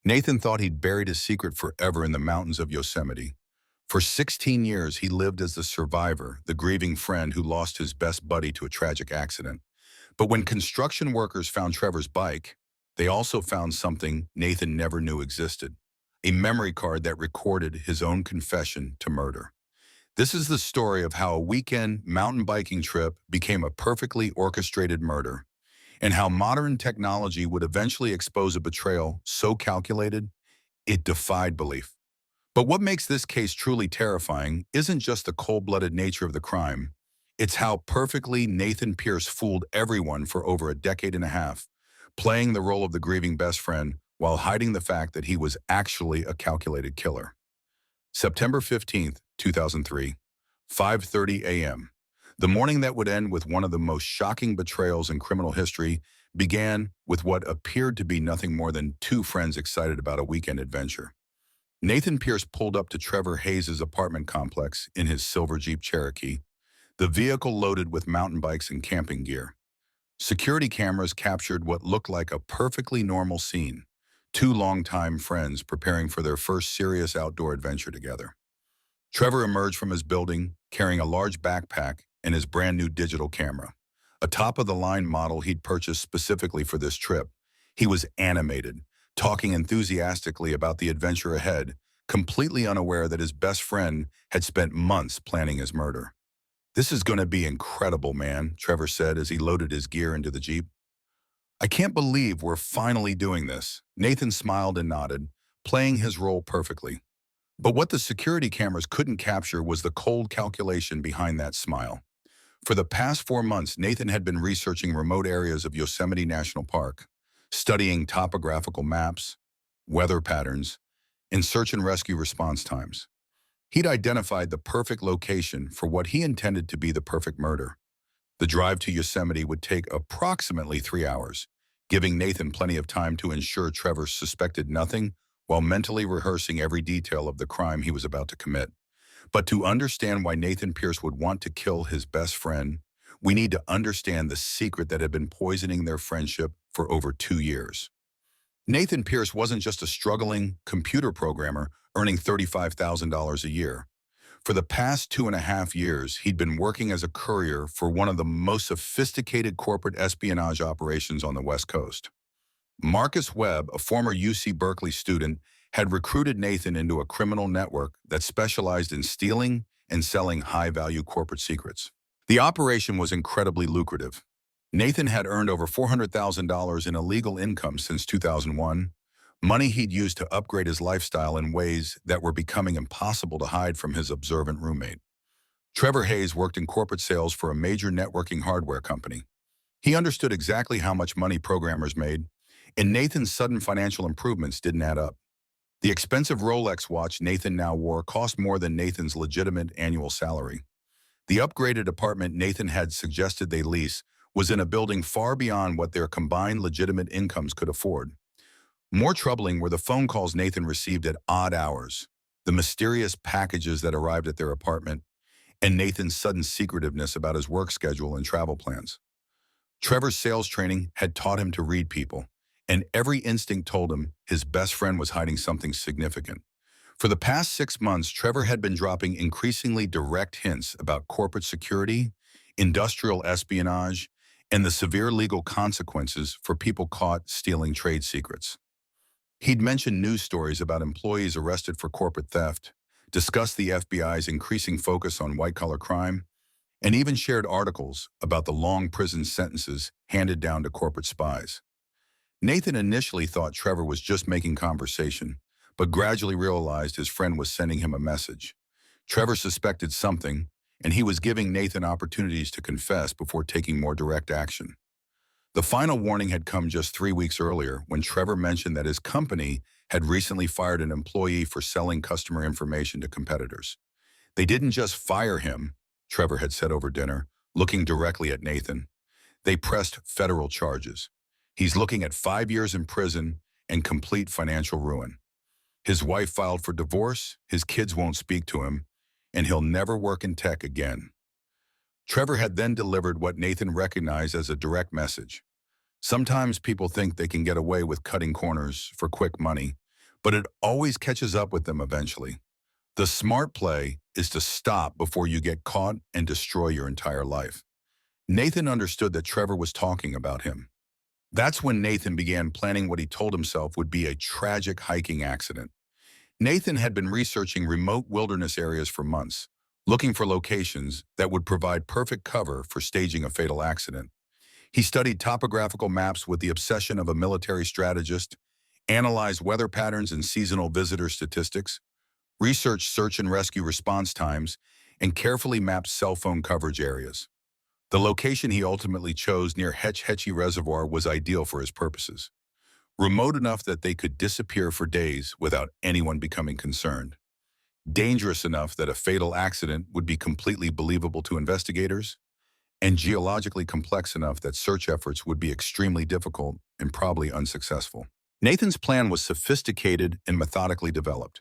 Nathan thought he'd buried his secret forever in the mountains of Yosemite. For 16 years, he lived as the survivor, the grieving friend who lost his best buddy to a tragic accident. But when construction workers found Trevor's bike, they also found something Nathan never knew existed, a memory card that recorded his own confession to murder. This is the story of how a weekend mountain biking trip became a perfectly orchestrated murder, and how modern technology would eventually expose a betrayal so calculated it defied belief. But what makes this case truly terrifying isn't just the cold-blooded nature of the crime. It's how perfectly Nathan Pierce fooled everyone for over a decade and a half, playing the role of the grieving best friend while hiding the fact that he was actually a calculated killer. September 15th, 2003, 5:30 a.m. The morning that would end with one of the most shocking betrayals in criminal history began with what appeared to be nothing more than two friends excited about a weekend adventure. Nathan Pierce pulled up to Trevor Hayes' apartment complex in his silver Jeep Cherokee, the vehicle loaded with mountain bikes and camping gear. Security cameras captured what looked like a perfectly normal scene, two longtime friends preparing for their first serious outdoor adventure together. Trevor emerged from his building carrying a large backpack and his brand new digital camera, a top-of-the-line model he'd purchased specifically for this trip. He was animated, talking enthusiastically about the adventure ahead, completely unaware that his best friend had spent months planning his murder. "This is going to be incredible, man," Trevor said as he loaded his gear into the Jeep. "I can't believe we're finally doing this." Nathan smiled and nodded, playing his role perfectly. But what the security cameras couldn't capture was the cold calculation behind that smile. For the past 4 months, Nathan had been researching remote areas of Yosemite National Park, studying topographical maps, weather patterns, and search and rescue response times. He'd identified the perfect location for what he intended to be the perfect murder. The drive to Yosemite would take approximately 3 hours, giving Nathan plenty of time to ensure Trevor suspected nothing while mentally rehearsing every detail of the crime he was about to commit. But to understand why Nathan Pierce would want to kill his best friend, we need to understand the secret that had been poisoning their friendship for over 2 years. Nathan Pierce wasn't just a struggling computer programmer earning $35,000 a year. For the past 2.5 years, he'd been working as a courier for one of the most sophisticated corporate espionage operations on the West Coast. Marcus Webb, a former UC Berkeley student, had recruited Nathan into a criminal network that specialized in stealing and selling high-value corporate secrets. The operation was incredibly lucrative. Nathan had earned over $400,000 in illegal income since 2001, money he'd used to upgrade his lifestyle in ways that were becoming impossible to hide from his observant roommate. Trevor Hayes worked in corporate sales for a major networking hardware company. He understood exactly how much money programmers made, and Nathan's sudden financial improvements didn't add up. The expensive Rolex watch Nathan now wore cost more than Nathan's legitimate annual salary. The upgraded apartment Nathan had suggested they lease was in a building far beyond what their combined legitimate incomes could afford. More troubling were the phone calls Nathan received at odd hours, the mysterious packages that arrived at their apartment, and Nathan's sudden secretiveness about his work schedule and travel plans. Trevor's sales training had taught him to read people, and every instinct told him his best friend was hiding something significant. For the past 6 months, Trevor had been dropping increasingly direct hints about corporate security, industrial espionage, and the severe legal consequences for people caught stealing trade secrets. He'd mentioned news stories about employees arrested for corporate theft, discussed the FBI's increasing focus on white-collar crime, and even shared articles about the long prison sentences handed down to corporate spies. Nathan initially thought Trevor was just making conversation, but gradually realized his friend was sending him a message. Trevor suspected something, and he was giving Nathan opportunities to confess before taking more direct action. The final warning had come just 3 weeks earlier when Trevor mentioned that his company had recently fired an employee for selling customer information to competitors. They didn't just fire him, Trevor had said over dinner, looking directly at Nathan. They pressed federal charges. He's looking at 5 years in prison and complete financial ruin. His wife filed for divorce, his kids won't speak to him, and he'll never work in tech again. Trevor had then delivered what Nathan recognized as a direct message. Sometimes people think they can get away with cutting corners for quick money, but it always catches up with them eventually. The smart play is to stop before you get caught and destroy your entire life. Nathan understood that Trevor was talking about him. That's when Nathan began planning what he told himself would be a tragic hiking accident. Nathan had been researching remote wilderness areas for months, looking for locations that would provide perfect cover for staging a fatal accident. He studied topographical maps with the obsession of a military strategist, analyzed weather patterns and seasonal visitor statistics, researched search and rescue response times, and carefully mapped cell phone coverage areas. The location he ultimately chose near Hetch Hetchy Reservoir was ideal for his purposes, remote enough that they could disappear for days without anyone becoming concerned, dangerous enough that a fatal accident would be completely believable to investigators, and geologically complex enough that search efforts would be extremely difficult and probably unsuccessful. Nathan's plan was sophisticated and methodically developed.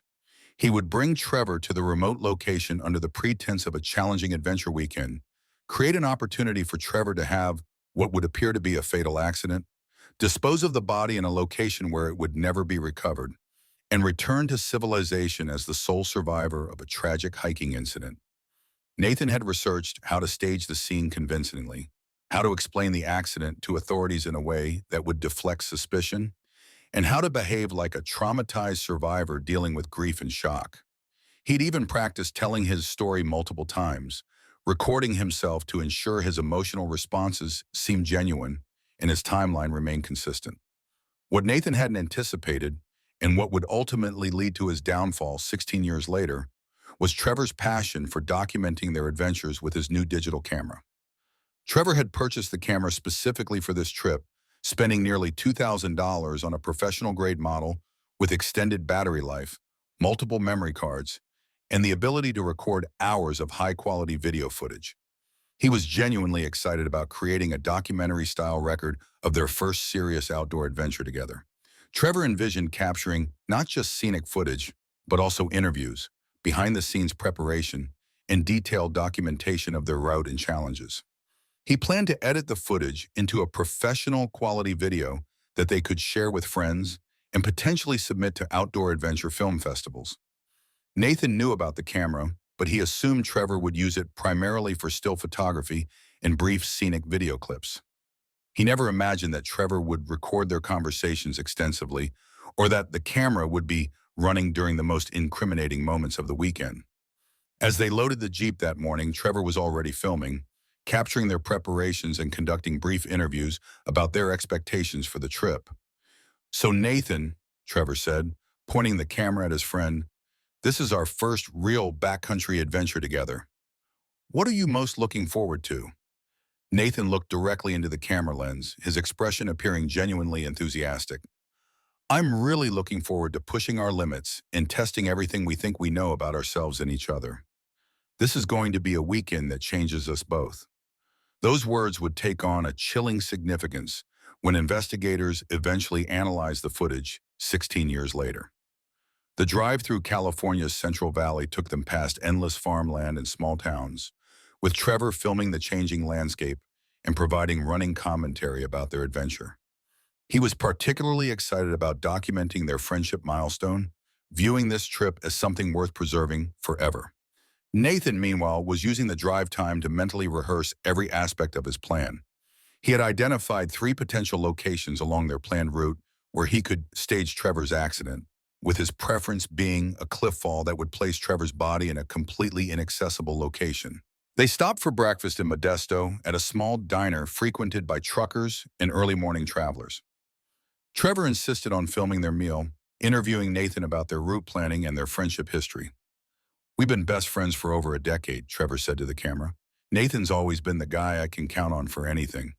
He would bring Trevor to the remote location under the pretense of a challenging adventure weekend, create an opportunity for Trevor to have what would appear to be a fatal accident, dispose of the body in a location where it would never be recovered, and return to civilization as the sole survivor of a tragic hiking incident. Nathan had researched how to stage the scene convincingly, how to explain the accident to authorities in a way that would deflect suspicion, and how to behave like a traumatized survivor dealing with grief and shock. He'd even practiced telling his story multiple times, recording himself to ensure his emotional responses seemed genuine and his timeline remained consistent. What Nathan hadn't anticipated, and what would ultimately lead to his downfall 16 years later, was Trevor's passion for documenting their adventures with his new digital camera. Trevor had purchased the camera specifically for this trip, spending nearly $2,000 on a professional-grade model with extended battery life, multiple memory cards, and the ability to record hours of high-quality video footage. He was genuinely excited about creating a documentary-style record of their first serious outdoor adventure together. Trevor envisioned capturing not just scenic footage, but also interviews, behind-the-scenes preparation, and detailed documentation of their route and challenges. He planned to edit the footage into a professional quality video that they could share with friends and potentially submit to outdoor adventure film festivals. Nathan knew about the camera, but he assumed Trevor would use it primarily for still photography and brief scenic video clips. He never imagined that Trevor would record their conversations extensively, or that the camera would be running during the most incriminating moments of the weekend. As they loaded the Jeep that morning, Trevor was already filming, capturing their preparations and conducting brief interviews about their expectations for the trip. "So Nathan," Trevor said, pointing the camera at his friend, "this is our first real backcountry adventure together. What are you most looking forward to?" Nathan looked directly into the camera lens, his expression appearing genuinely enthusiastic. "I'm really looking forward to pushing our limits and testing everything we think we know about ourselves and each other. This is going to be a weekend that changes us both." Those words would take on a chilling significance when investigators eventually analyzed the footage 16 years later. The drive through California's Central Valley took them past endless farmland and small towns, with Trevor filming the changing landscape and providing running commentary about their adventure. He was particularly excited about documenting their friendship milestone, viewing this trip as something worth preserving forever. Nathan, meanwhile, was using the drive time to mentally rehearse every aspect of his plan. He had identified 3 potential locations along their planned route where he could stage Trevor's accident, with his preference being a cliff fall that would place Trevor's body in a completely inaccessible location. They stopped for breakfast in Modesto at a small diner frequented by truckers and early morning travelers. Trevor insisted on filming their meal, interviewing Nathan about their route planning and their friendship history. "We've been best friends for over a decade," Trevor said to the camera. "Nathan's always been the guy I can count on for anything.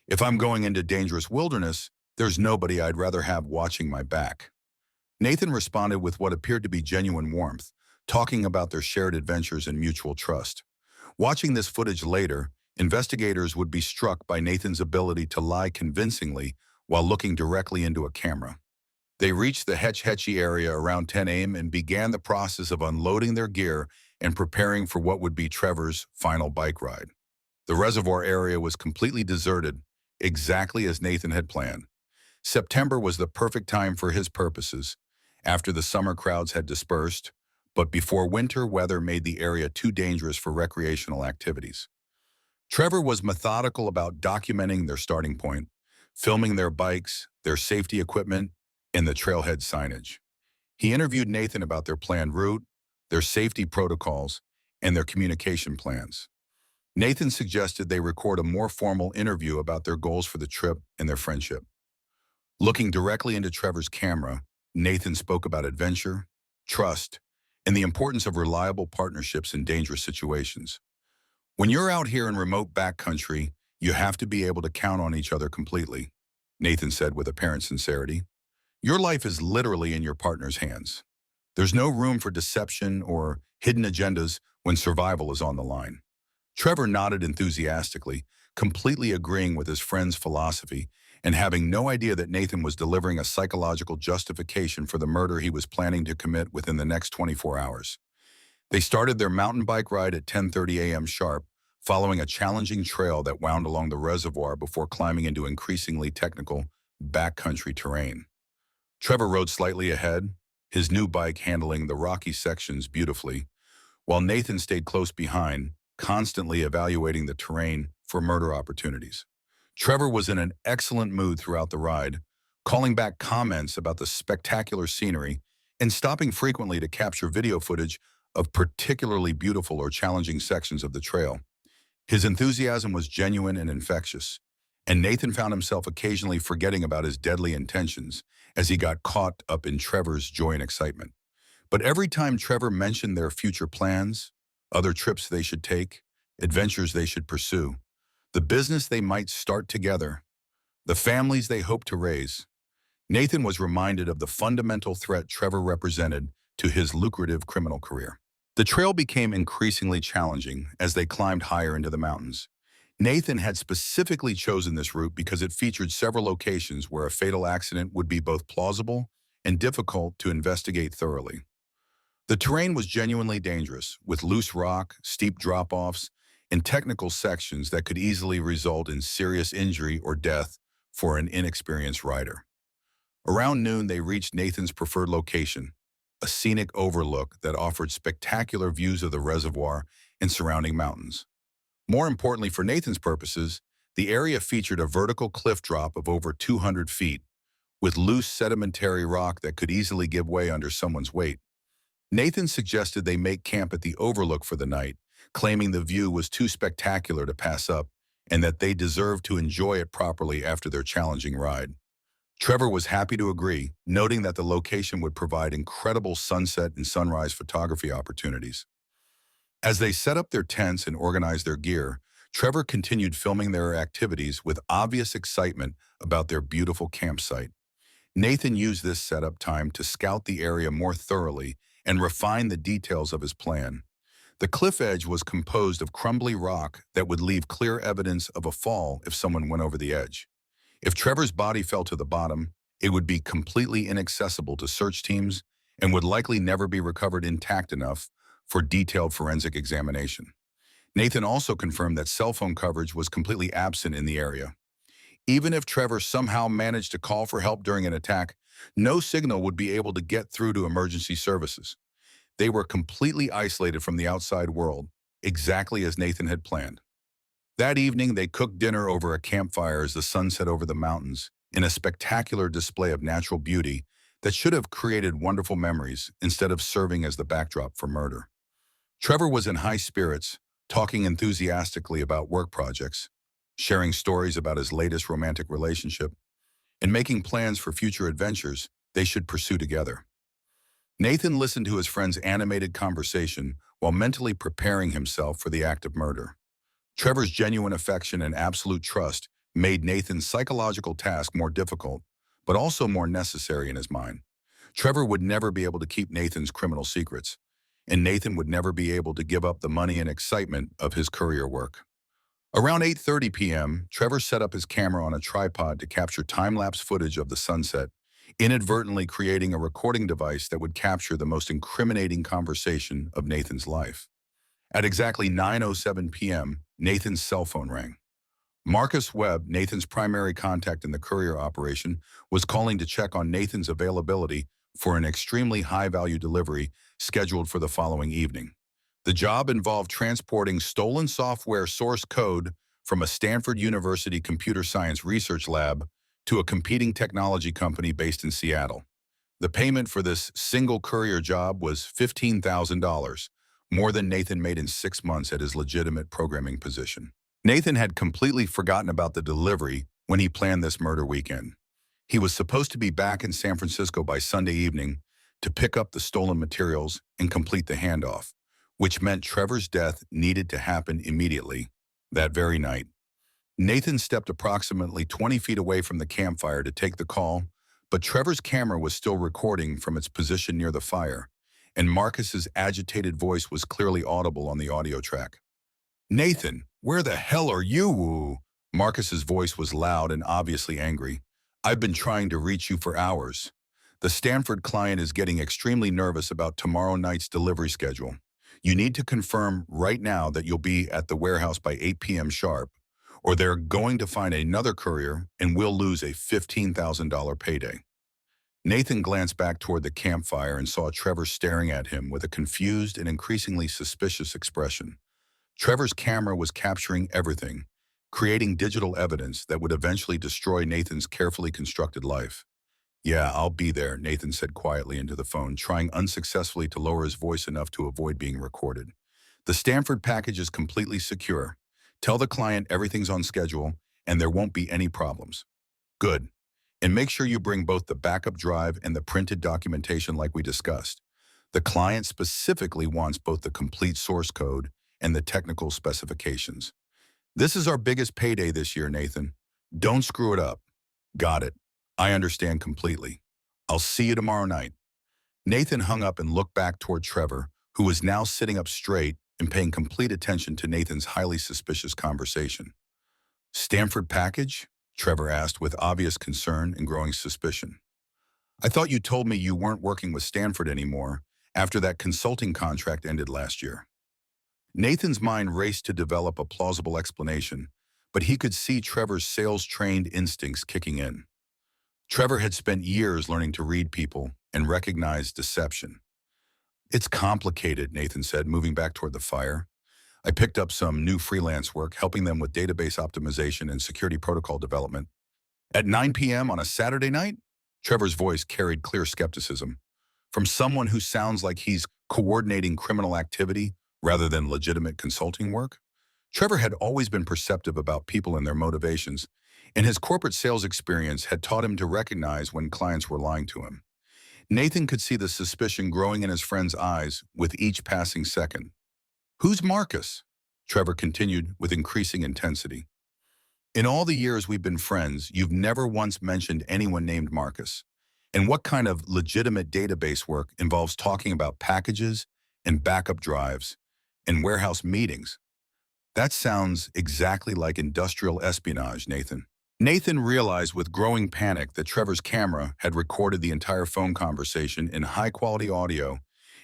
If I'm going into dangerous wilderness, there's nobody I'd rather have watching my back." Nathan responded with what appeared to be genuine warmth, talking about their shared adventures and mutual trust. Watching this footage later, investigators would be struck by Nathan's ability to lie convincingly while looking directly into a camera. They reached the Hetch Hetchy area around 10 a.m. and began the process of unloading their gear and preparing for what would be Trevor's final bike ride. The reservoir area was completely deserted, exactly as Nathan had planned. September was the perfect time for his purposes, after the summer crowds had dispersed, but before winter weather made the area too dangerous for recreational activities. Trevor was methodical about documenting their starting point, filming their bikes, their safety equipment, and the trailhead signage. He interviewed Nathan about their planned route, their safety protocols, and their communication plans. Nathan suggested they record a more formal interview about their goals for the trip and their friendship. Looking directly into Trevor's camera, Nathan spoke about adventure, trust, and the importance of reliable partnerships in dangerous situations. When you're out here in remote backcountry, you have to be able to count on each other completely, Nathan said with apparent sincerity. Your life is literally in your partner's hands. There's no room for deception or hidden agendas when survival is on the line. Trevor nodded enthusiastically, completely agreeing with his friend's philosophy and having no idea that Nathan was delivering a psychological justification for the murder he was planning to commit within the next 24 hours. They started their mountain bike ride at 10:30 a.m. sharp, following a challenging trail that wound along the reservoir before climbing into increasingly technical, backcountry terrain. Trevor rode slightly ahead, his new bike handling the rocky sections beautifully, while Nathan stayed close behind, constantly evaluating the terrain for murder opportunities. Trevor was in an excellent mood throughout the ride, calling back comments about the spectacular scenery and stopping frequently to capture video footage of particularly beautiful or challenging sections of the trail. His enthusiasm was genuine and infectious, and Nathan found himself occasionally forgetting about his deadly intentions as he got caught up in Trevor's joy and excitement. But every time Trevor mentioned their future plans, other trips they should take, adventures they should pursue, the business they might start together, the families they hoped to raise, Nathan was reminded of the fundamental threat Trevor represented to his lucrative criminal career. The trail became increasingly challenging as they climbed higher into the mountains. Nathan had specifically chosen this route because it featured several locations where a fatal accident would be both plausible and difficult to investigate thoroughly. The terrain was genuinely dangerous, with loose rock, steep drop-offs, and technical sections that could easily result in serious injury or death for an inexperienced rider. Around noon, they reached Nathan's preferred location, a scenic overlook that offered spectacular views of the reservoir and surrounding mountains. More importantly for Nathan's purposes, the area featured a vertical cliff drop of over 200 feet, with loose sedimentary rock that could easily give way under someone's weight. Nathan suggested they make camp at the overlook for the night, claiming the view was too spectacular to pass up and that they deserved to enjoy it properly after their challenging ride. Trevor was happy to agree, noting that the location would provide incredible sunset and sunrise photography opportunities. As they set up their tents and organized their gear, Trevor continued filming their activities with obvious excitement about their beautiful campsite. Nathan used this setup time to scout the area more thoroughly and refine the details of his plan. The cliff edge was composed of crumbly rock that would leave clear evidence of a fall if someone went over the edge. If Trevor's body fell to the bottom, it would be completely inaccessible to search teams and would likely never be recovered intact enough for detailed forensic examination. Nathan also confirmed that cell phone coverage was completely absent in the area. Even if Trevor somehow managed to call for help during an attack, no signal would be able to get through to emergency services. They were completely isolated from the outside world, exactly as Nathan had planned. That evening, they cooked dinner over a campfire as the sun set over the mountains in a spectacular display of natural beauty that should have created wonderful memories instead of serving as the backdrop for murder. Trevor was in high spirits, talking enthusiastically about work projects, sharing stories about his latest romantic relationship, and making plans for future adventures they should pursue together. Nathan listened to his friend's animated conversation while mentally preparing himself for the act of murder. Trevor's genuine affection and absolute trust made Nathan's psychological task more difficult, but also more necessary in his mind. Trevor would never be able to keep Nathan's criminal secrets, and Nathan would never be able to give up the money and excitement of his courier work. Around 8:30 p.m., Trevor set up his camera on a tripod to capture time-lapse footage of the sunset, inadvertently creating a recording device that would capture the most incriminating conversation of Nathan's life. At exactly 9:07 p.m., Nathan's cell phone rang. Marcus Webb, Nathan's primary contact in the courier operation, was calling to check on Nathan's availability for an extremely high-value delivery scheduled for the following evening. The job involved transporting stolen software source code from a Stanford University computer science research lab to a competing technology company based in Seattle. The payment for this single courier job was $15,000, more than Nathan made in 6 months at his legitimate programming position. Nathan had completely forgotten about the delivery when he planned this murder weekend. He was supposed to be back in San Francisco by Sunday evening to pick up the stolen materials and complete the handoff, which meant Trevor's death needed to happen immediately, that very night. Nathan stepped approximately 20 feet away from the campfire to take the call, but Trevor's camera was still recording from its position near the fire, and Marcus's agitated voice was clearly audible on the audio track. "Nathan, where the hell are you?" Marcus's voice was loud and obviously angry. "I've been trying to reach you for hours. The Stanford client is getting extremely nervous about tomorrow night's delivery schedule. You need to confirm right now that you'll be at the warehouse by 8 p.m. sharp, or they're going to find another courier and we'll lose a $15,000 payday." Nathan glanced back toward the campfire and saw Trevor staring at him with a confused and increasingly suspicious expression. Trevor's camera was capturing everything, creating digital evidence that would eventually destroy Nathan's carefully constructed life. "Yeah, I'll be there," Nathan said quietly into the phone, trying unsuccessfully to lower his voice enough to avoid being recorded. "The Stanford package is completely secure. Tell the client everything's on schedule and there won't be any problems." "Good. And make sure you bring both the backup drive and the printed documentation like we discussed. The client specifically wants both the complete source code and the technical specifications. This is our biggest payday this year, Nathan. Don't screw it up." "Got it. I understand completely. I'll see you tomorrow night." Nathan hung up and looked back toward Trevor, who was now sitting up straight and paying complete attention to Nathan's highly suspicious conversation. "Stanford package?" Trevor asked with obvious concern and growing suspicion. "I thought you told me you weren't working with Stanford anymore after that consulting contract ended last year." Nathan's mind raced to develop a plausible explanation, but he could see Trevor's sales-trained instincts kicking in. Trevor had spent years learning to read people and recognize deception. "It's complicated," Nathan said, moving back toward the fire. "I picked up some new freelance work, helping them with database optimization and security protocol development. At 9 p.m. on a Saturday night?" Trevor's voice carried clear skepticism. From someone who sounds like he's coordinating criminal activity rather than legitimate consulting work? Trevor had always been perceptive about people and their motivations, and his corporate sales experience had taught him to recognize when clients were lying to him. Nathan could see the suspicion growing in his friend's eyes with each passing second. "Who's Marcus?" Trevor continued with increasing intensity. "In all the years we've been friends, you've never once mentioned anyone named Marcus. And what kind of legitimate database work involves talking about packages and backup drives and warehouse meetings? That sounds exactly like industrial espionage, Nathan." Nathan realized with growing panic that Trevor's camera had recorded the entire phone conversation in high-quality audio,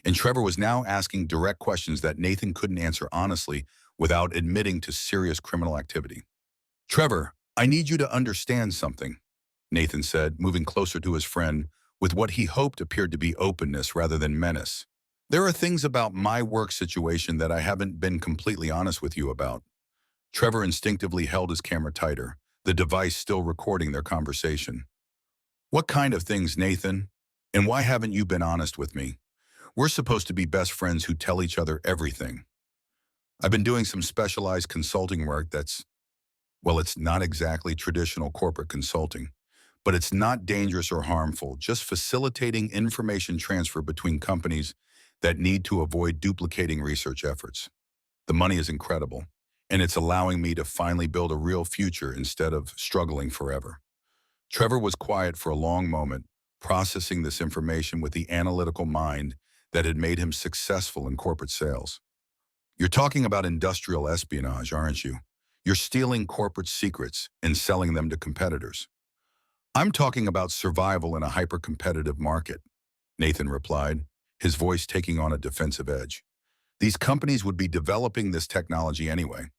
and Trevor was now asking direct questions that Nathan couldn't answer honestly without admitting to serious criminal activity. "Trevor, I need you to understand something," Nathan said, moving closer to his friend with what he hoped appeared to be openness rather than menace. "There are things about my work situation that I haven't been completely honest with you about." Trevor instinctively held his camera tighter, the device still recording their conversation. "What kind of things, Nathan? And why haven't you been honest with me? We're supposed to be best friends who tell each other everything." "I've been doing some specialized consulting work well, it's not exactly traditional corporate consulting, but it's not dangerous or harmful, just facilitating information transfer between companies that need to avoid duplicating research efforts. The money is incredible, and it's allowing me to finally build a real future instead of struggling forever." Trevor was quiet for a long moment, processing this information with the analytical mind that had made him successful in corporate sales. "You're talking about industrial espionage, aren't you? You're stealing corporate secrets and selling them to competitors." "I'm talking about survival in a hyper-competitive market," Nathan replied, his voice taking on a defensive edge. "These companies would be developing this technology anyway.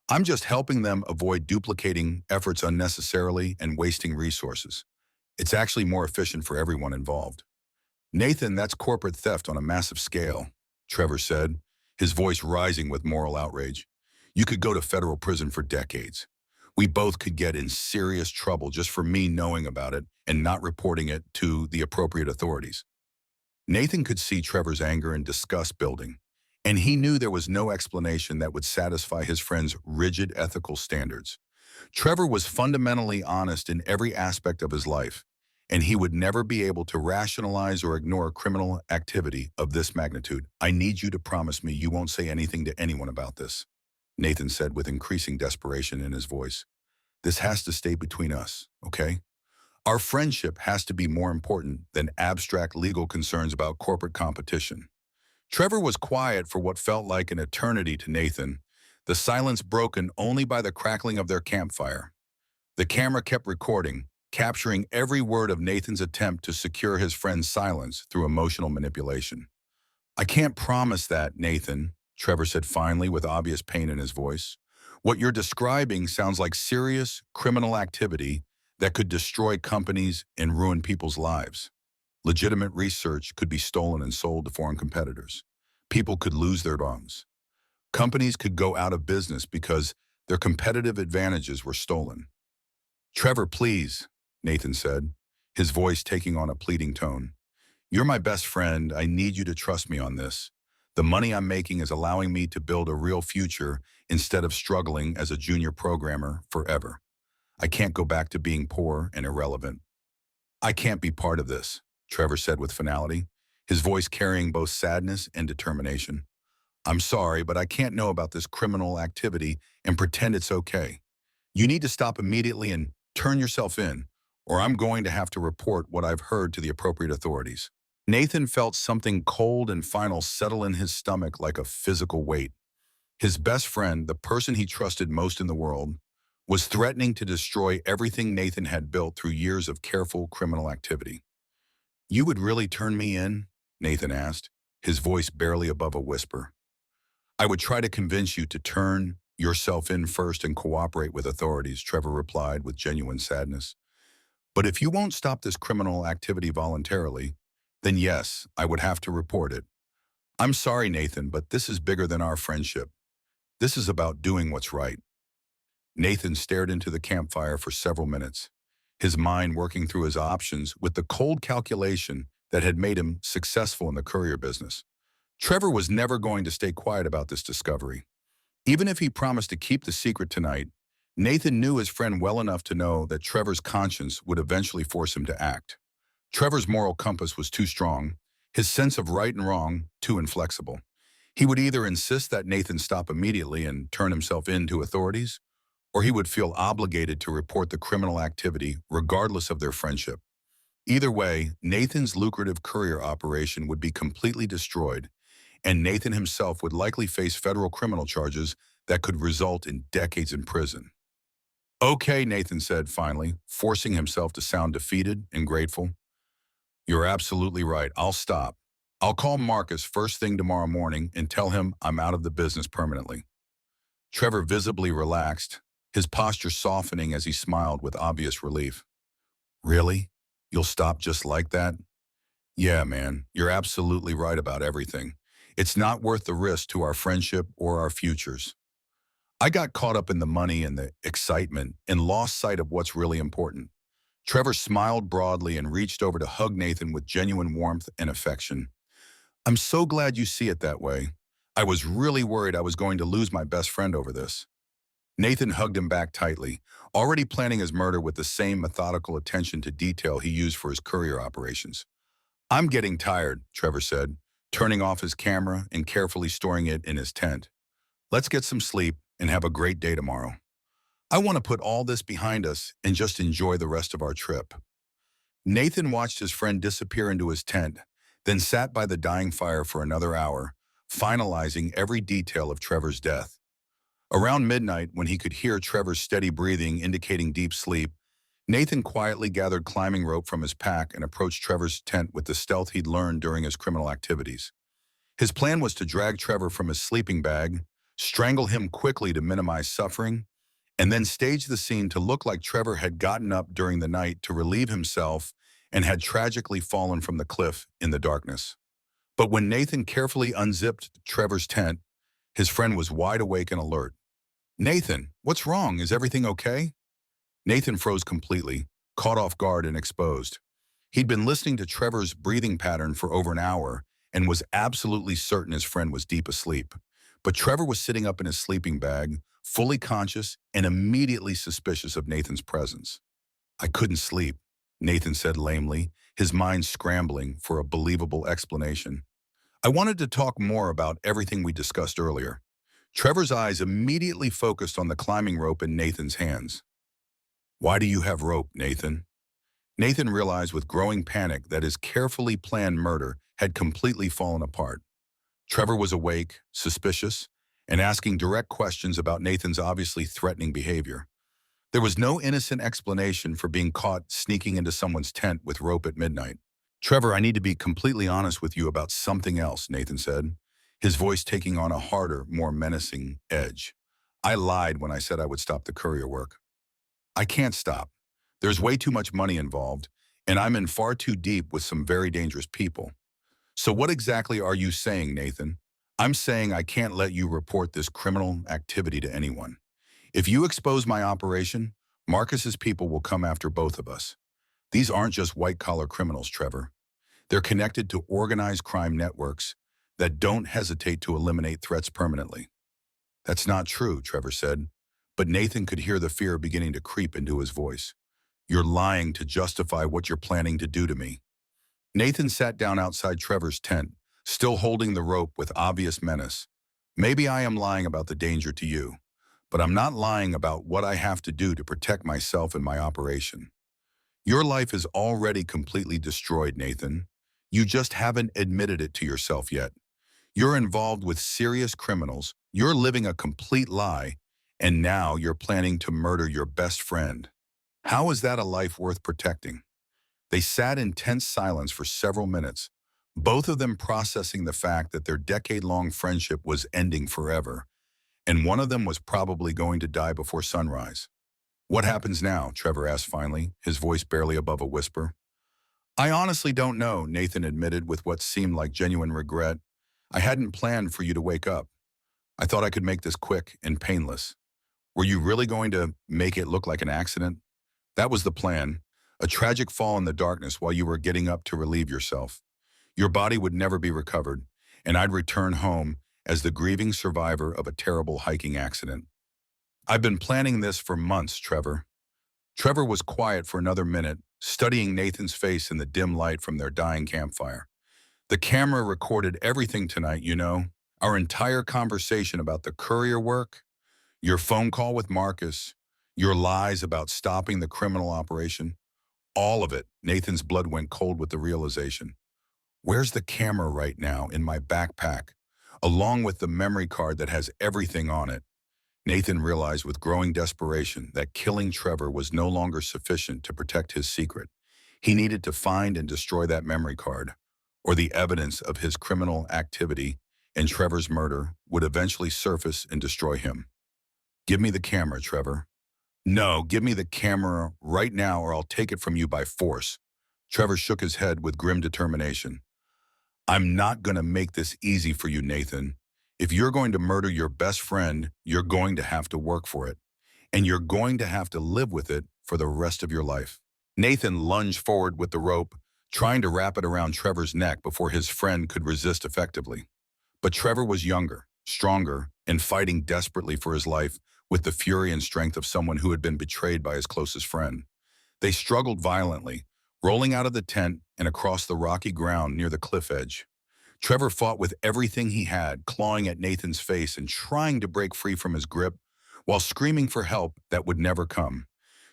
I'm just helping them avoid duplicating efforts unnecessarily and wasting resources. It's actually more efficient for everyone involved." Nathan, that's corporate theft on a massive scale, Trevor said, his voice rising with moral outrage. You could go to federal prison for decades. We both could get in serious trouble just for me knowing about it and not reporting it to the appropriate authorities. Nathan could see Trevor's anger and disgust building, and he knew there was no explanation that would satisfy his friend's rigid ethical standards. Trevor was fundamentally honest in every aspect of his life, and he would never be able to rationalize or ignore criminal activity of this magnitude. I need you to promise me you won't say anything to anyone about this, Nathan said with increasing desperation in his voice. This has to stay between us, okay? Our friendship has to be more important than abstract legal concerns about corporate competition. Trevor was quiet for what felt like an eternity to Nathan, the silence broken only by the crackling of their campfire. The camera kept recording, capturing every word of Nathan's attempt to secure his friend's silence through emotional manipulation. I can't promise that, Nathan, Trevor said finally with obvious pain in his voice. What you're describing sounds like serious criminal activity that could destroy companies and ruin people's lives. Legitimate research could be stolen and sold to foreign competitors. People could lose their jobs. Companies could go out of business because their competitive advantages were stolen. Trevor, please, Nathan said, his voice taking on a pleading tone. You're my best friend. I need you to trust me on this. The money I'm making is allowing me to build a real future instead of struggling as a junior programmer forever. I can't go back to being poor and irrelevant. I can't be part of this, Trevor said with finality, his voice carrying both sadness and determination. I'm sorry, but I can't know about this criminal activity and pretend it's okay. You need to stop immediately and turn yourself in, or I'm going to have to report what I've heard to the appropriate authorities. Nathan felt something cold and final settle in his stomach like a physical weight. His best friend, the person he trusted most in the world, was threatening to destroy everything Nathan had built through years of careful criminal activity. You would really turn me in? Nathan asked, his voice barely above a whisper. I would try to convince you to turn yourself in first and cooperate with authorities, Trevor replied with genuine sadness. But if you won't stop this criminal activity voluntarily, then yes, I would have to report it. I'm sorry, Nathan, but this is bigger than our friendship. This is about doing what's right. Nathan stared into the campfire for several minutes, his mind working through his options with the cold calculation that had made him successful in the courier business. Trevor was never going to stay quiet about this discovery. Even if he promised to keep the secret tonight, Nathan knew his friend well enough to know that Trevor's conscience would eventually force him to act. Trevor's moral compass was too strong, his sense of right and wrong too inflexible. He would either insist that Nathan stop immediately and turn himself in to authorities, or he would feel obligated to report the criminal activity regardless of their friendship. Either way, Nathan's lucrative courier operation would be completely destroyed, and Nathan himself would likely face federal criminal charges that could result in decades in prison. Okay, Nathan said finally, forcing himself to sound defeated and grateful. You're absolutely right. I'll stop. I'll call Marcus first thing tomorrow morning and tell him I'm out of the business permanently. Trevor visibly relaxed, his posture softening as he smiled with obvious relief. Really? You'll stop just like that? Yeah, man, you're absolutely right about everything. It's not worth the risk to our friendship or our futures. I got caught up in the money and the excitement and lost sight of what's really important. Trevor smiled broadly and reached over to hug Nathan with genuine warmth and affection. I'm so glad you see it that way. I was really worried I was going to lose my best friend over this. Nathan hugged him back tightly, already planning his murder with the same methodical attention to detail he used for his courier operations. I'm getting tired, Trevor said, turning off his camera and carefully storing it in his tent. Let's get some sleep and have a great day tomorrow. I want to put all this behind us and just enjoy the rest of our trip. Nathan watched his friend disappear into his tent, then sat by the dying fire for another hour, finalizing every detail of Trevor's death. Around midnight, when he could hear Trevor's steady breathing indicating deep sleep, Nathan quietly gathered climbing rope from his pack and approached Trevor's tent with the stealth he'd learned during his criminal activities. His plan was to drag Trevor from his sleeping bag, strangle him quickly to minimize suffering, and then stage the scene to look like Trevor had gotten up during the night to relieve himself and had tragically fallen from the cliff in the darkness. But when Nathan carefully unzipped Trevor's tent, his friend was wide awake and alert. "Nathan, what's wrong? Is everything okay?" Nathan froze completely, caught off guard and exposed. He'd been listening to Trevor's breathing pattern for over an hour and was absolutely certain his friend was deep asleep. But Trevor was sitting up in his sleeping bag, fully conscious and immediately suspicious of Nathan's presence. "I couldn't sleep," Nathan said lamely, his mind scrambling for a believable explanation. "I wanted to talk more about everything we discussed earlier." Trevor's eyes immediately focused on the climbing rope in Nathan's hands. "Why do you have rope, Nathan?" Nathan realized with growing panic that his carefully planned murder had completely fallen apart. Trevor was awake, suspicious, and asking direct questions about Nathan's obviously threatening behavior. There was no innocent explanation for being caught sneaking into someone's tent with rope at midnight. "Trevor, I need to be completely honest with you about something else," Nathan said, his voice taking on a harder, more menacing edge. "I lied when I said I would stop the courier work. I can't stop. There's way too much money involved, and I'm in far too deep with some very dangerous people." "So what exactly are you saying, Nathan?" "I'm saying I can't let you report this criminal activity to anyone. If you expose my operation, Marcus's people will come after both of us. These aren't just white-collar criminals, Trevor. They're connected to organized crime networks that don't hesitate to eliminate threats permanently." "That's not true," Trevor said, but Nathan could hear the fear beginning to creep into his voice. "You're lying to justify what you're planning to do to me." Nathan sat down outside Trevor's tent, still holding the rope with obvious menace. "Maybe I am lying about the danger to you, but I'm not lying about what I have to do to protect myself and my operation. Your life is already completely destroyed, Nathan. You just haven't admitted it to yourself yet. You're involved with serious criminals, you're living a complete lie, and now you're planning to murder your best friend. How is that a life worth protecting?" They sat in tense silence for several minutes, both of them processing the fact that their decade-long friendship was ending forever, and one of them was probably going to die before sunrise. "What happens now?" Trevor asked finally, his voice barely above a whisper. "I honestly don't know," Nathan admitted with what seemed like genuine regret. "I hadn't planned for you to wake up. I thought I could make this quick and painless." "Were you really going to make it look like an accident?" "That was the plan. A tragic fall in the darkness while you were getting up to relieve yourself. Your body would never be recovered, and I'd return home as the grieving survivor of a terrible hiking accident. I've been planning this for months, Trevor." Trevor was quiet for another minute, studying Nathan's face in the dim light from their dying campfire. "The camera recorded everything tonight, you know. Our entire conversation about the courier work, your phone call with Marcus, your lies about stopping the criminal operation. All of it." Nathan's blood went cold with the realization. "Where's the camera right now?" "In my backpack, along with the memory card that has everything on it." Nathan realized with growing desperation that killing Trevor was no longer sufficient to protect his secret. He needed to find and destroy that memory card, or the evidence of his criminal activity and Trevor's murder would eventually surface and destroy him. "Give me the camera, Trevor." "No, give me the camera right now or I'll take it from you by force." Trevor shook his head with grim determination. "I'm not going to make this easy for you, Nathan. If you're going to murder your best friend, you're going to have to work for it. And you're going to have to live with it for the rest of your life." Nathan lunged forward with the rope, trying to wrap it around Trevor's neck before his friend could resist effectively. But Trevor was younger, stronger, and fighting desperately for his life with the fury and strength of someone who had been betrayed by his closest friend. They struggled violently, rolling out of the tent and across the rocky ground near the cliff edge. Trevor fought with everything he had, clawing at Nathan's face and trying to break free from his grip, while screaming for help that would never come.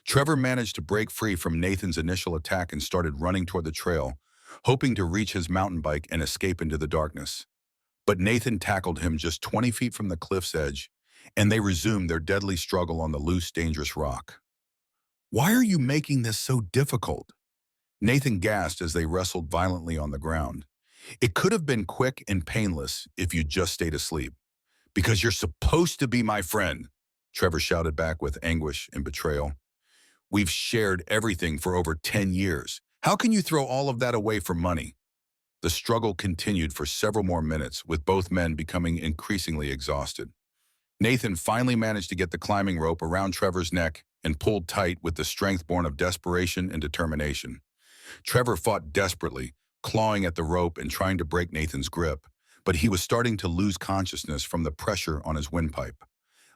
Trevor managed to break free from Nathan's initial attack and started running toward the trail, hoping to reach his mountain bike and escape into the darkness. But Nathan tackled him just 20 feet from the cliff's edge, and they resumed their deadly struggle on the loose, dangerous rock. "Why are you making this so difficult?" Nathan gasped as they wrestled violently on the ground. "It could have been quick and painless if you just stayed asleep." "Because you're supposed to be my friend," Trevor shouted back with anguish and betrayal. "We've shared everything for over 10 years. How can you throw all of that away for money? The struggle continued for several more minutes, with both men becoming increasingly exhausted. Nathan finally managed to get the climbing rope around Trevor's neck and pulled tight with the strength born of desperation and determination. Trevor fought desperately, clawing at the rope and trying to break Nathan's grip, but he was starting to lose consciousness from the pressure on his windpipe.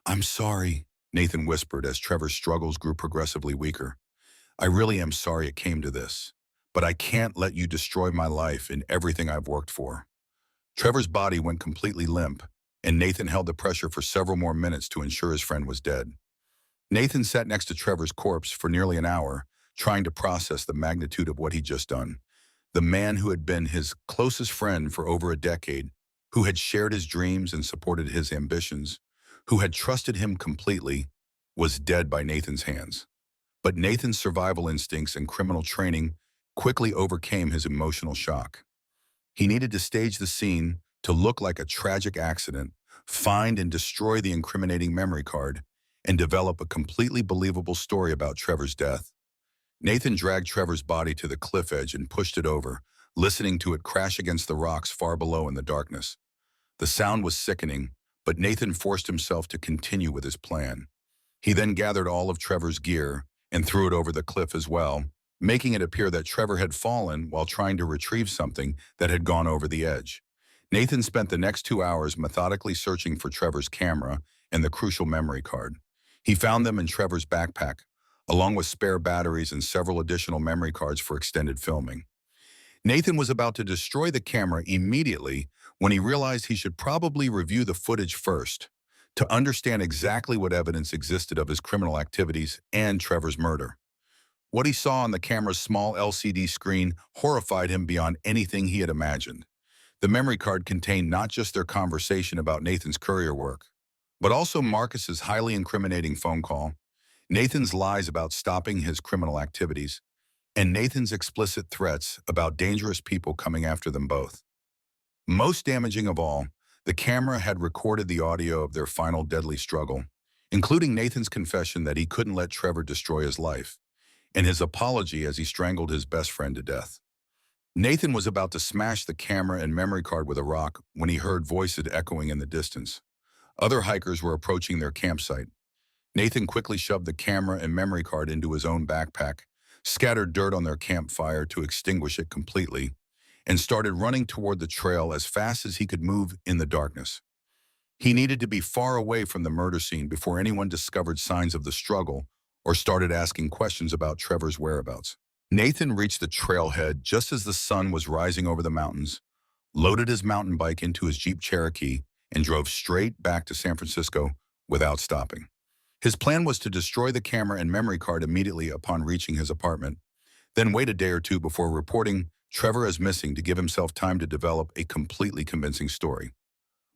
"I'm sorry," Nathan whispered as Trevor's struggles grew progressively weaker. "I really am sorry it came to this, but I can't let you destroy my life and everything I've worked for." Trevor's body went completely limp, and Nathan held the pressure for several more minutes to ensure his friend was dead. Nathan sat next to Trevor's corpse for nearly an hour, trying to process the magnitude of what he'd just done. The man who had been his closest friend for over a decade, who had shared his dreams and supported his ambitions, who had trusted him completely, was dead by Nathan's hands. But Nathan's survival instincts and criminal training quickly overcame his emotional shock. He needed to stage the scene to look like a tragic accident, find and destroy the incriminating memory card, and develop a completely believable story about Trevor's death. Nathan dragged Trevor's body to the cliff edge and pushed it over, listening to it crash against the rocks far below in the darkness. The sound was sickening, but Nathan forced himself to continue with his plan. He then gathered all of Trevor's gear and threw it over the cliff as well, making it appear that Trevor had fallen while trying to retrieve something that had gone over the edge. Nathan spent the next 2 hours methodically searching for Trevor's camera and the crucial memory card. He found them in Trevor's backpack, along with spare batteries and several additional memory cards for extended filming. Nathan was about to destroy the camera immediately when he realized he should probably review the footage first to understand exactly what evidence existed of his criminal activities and Trevor's murder. What he saw on the camera's small LCD screen horrified him beyond anything he had imagined. The memory card contained not just their conversation about Nathan's courier work, but also Marcus's highly incriminating phone call, Nathan's lies about stopping his criminal activities, and Nathan's explicit threats about dangerous people coming after them both. Most damaging of all, the camera had recorded the audio of their final deadly struggle, including Nathan's confession that he couldn't let Trevor destroy his life, and his apology as he strangled his best friend to death. Nathan was about to smash the camera and memory card with a rock when he heard voices echoing in the distance. Other hikers were approaching their campsite. Nathan quickly shoved the camera and memory card into his own backpack, scattered dirt on their campfire to extinguish it completely, and started running toward the trail as fast as he could move in the darkness. He needed to be far away from the murder scene before anyone discovered signs of the struggle or started asking questions about Trevor's whereabouts. Nathan reached the trailhead just as the sun was rising over the mountains, loaded his mountain bike into his Jeep Cherokee, and drove straight back to San Francisco without stopping. His plan was to destroy the camera and memory card immediately upon reaching his apartment, then wait a day or two before reporting Trevor as missing to give himself time to develop a completely convincing story.